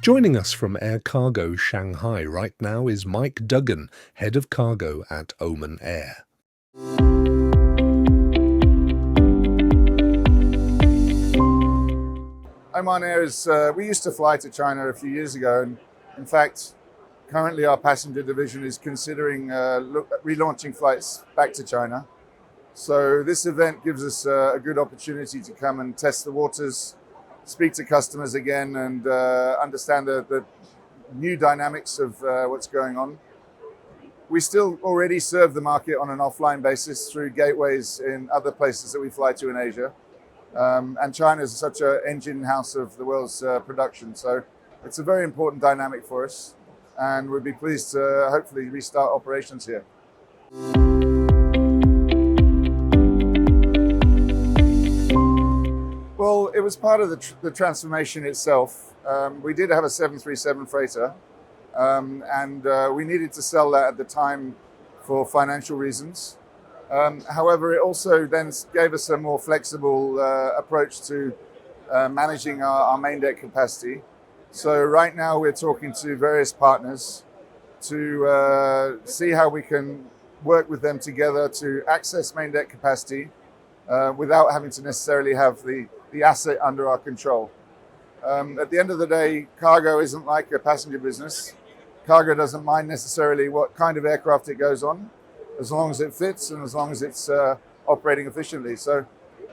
Joining us from Air Cargo Shanghai right now is Mike Duggan, Head of Cargo at Oman Air. Oman Air we used to fly to China a few years ago, and in fact, currently our passenger division is considering relaunching flights back to China. So this event gives us a good opportunity to come and test the waters, speak to customers again, and understand the new dynamics of what's going on. We still already serve the market on an offline basis through gateways in other places that we fly to in Asia. And China is such an engine house of the world's production. So it's a very important dynamic for us, and we'll be pleased to hopefully restart operations here. Well, it was part of the transformation itself. We did have a 737 freighter, and we needed to sell that at the time for financial reasons. However, it also then gave us a more flexible approach to managing our main deck capacity. So right now we're talking to various partners to see how we can work with them together to access main deck capacity without having to necessarily have the asset under our control. At the end of the day, cargo isn't like a passenger business. Cargo doesn't mind necessarily what kind of aircraft it goes on, as long as it fits and as long as it's operating efficiently. So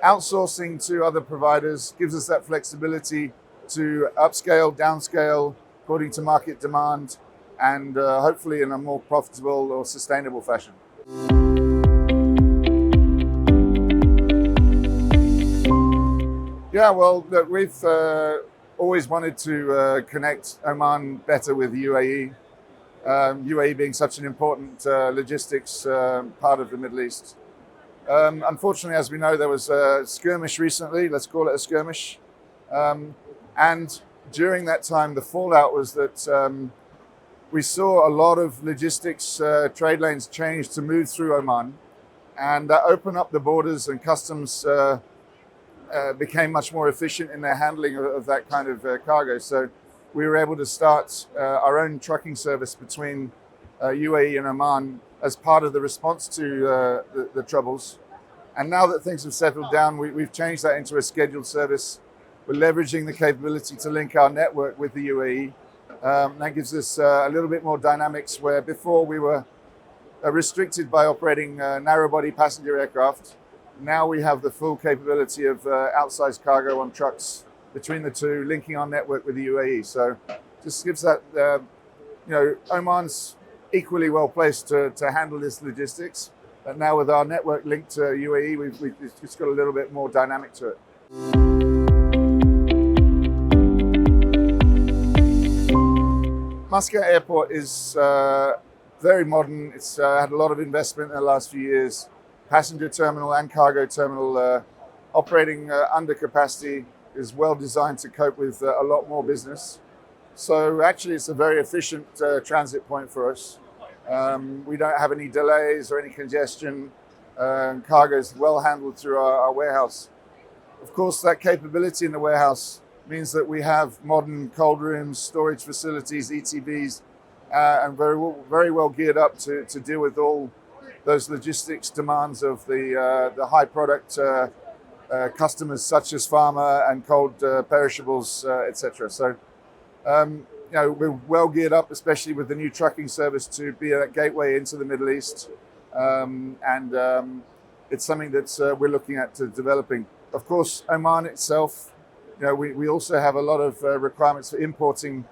outsourcing to other providers gives us that flexibility to upscale, downscale according to market demand, and hopefully in a more profitable or sustainable fashion. Yeah, well, look, we've always wanted to connect Oman better with UAE. UAE being such an important logistics part of the Middle East. Unfortunately, as we know, there was a skirmish recently, let's call it a skirmish. And during that time, the fallout was that we saw a lot of logistics trade lanes change to move through Oman, and that opened up the borders, and customs became much more efficient in their handling of that kind of cargo. So we were able to start our own trucking service between UAE and Oman as part of the response to the troubles. And now that things have settled down, we've changed that into a scheduled service. We're leveraging the capability to link our network with the UAE. That gives us a little bit more dynamics, where before we were restricted by operating narrow-body passenger aircraft. Now we have the full capability of outsized cargo on trucks between the two, linking our network with the UAE. So just gives that, Oman's equally well placed to handle this logistics. But now with our network linked to UAE, we've just got a little bit more dynamic to it. Muscat Airport is very modern. It's had a lot of investment in the last few years. Passenger terminal and cargo terminal operating under capacity, is well designed to cope with a lot more business. So actually it's a very efficient transit point for us. We don't have any delays or any congestion. Cargo is well handled through our warehouse. Of course, that capability in the warehouse means that we have modern cold rooms, storage facilities, ETBs, and very well geared up to deal with all those logistics demands of the high product customers such as pharma and cold perishables, etc. So, we're well geared up, especially with the new trucking service, to be a gateway into the Middle East, and it's something that we're looking at developing. Of course, Oman itself, we also have a lot of requirements for importing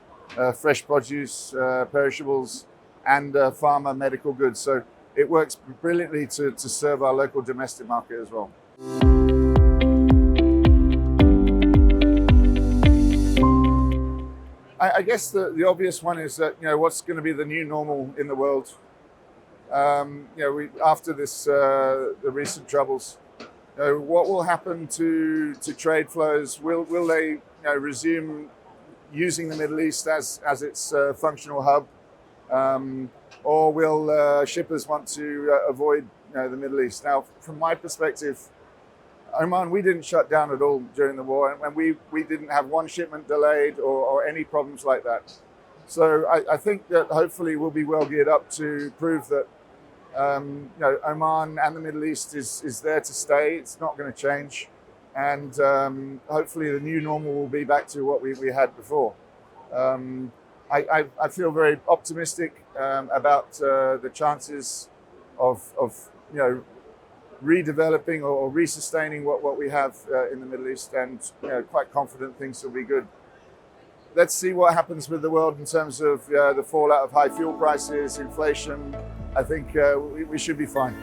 fresh produce, perishables, and pharma medical goods. So it works brilliantly to serve our local domestic market as well. I guess the obvious one is that, what's going to be the new normal in the world? After this, the recent troubles, what will happen to trade flows? Will they resume using the Middle East as its functional hub? Or will shippers want to avoid the Middle East? Now, from my perspective, Oman, we didn't shut down at all during the war, and we didn't have one shipment delayed or any problems like that. So I think that hopefully we'll be well geared up to prove that Oman and the Middle East is there to stay. It's not going to change, and hopefully the new normal will be back to what we had before. I feel very optimistic about the chances of redeveloping or resustaining what we have in the Middle East, and quite confident things will be good. Let's see what happens with the world in terms of the fallout of high fuel prices, inflation. I think we should be fine.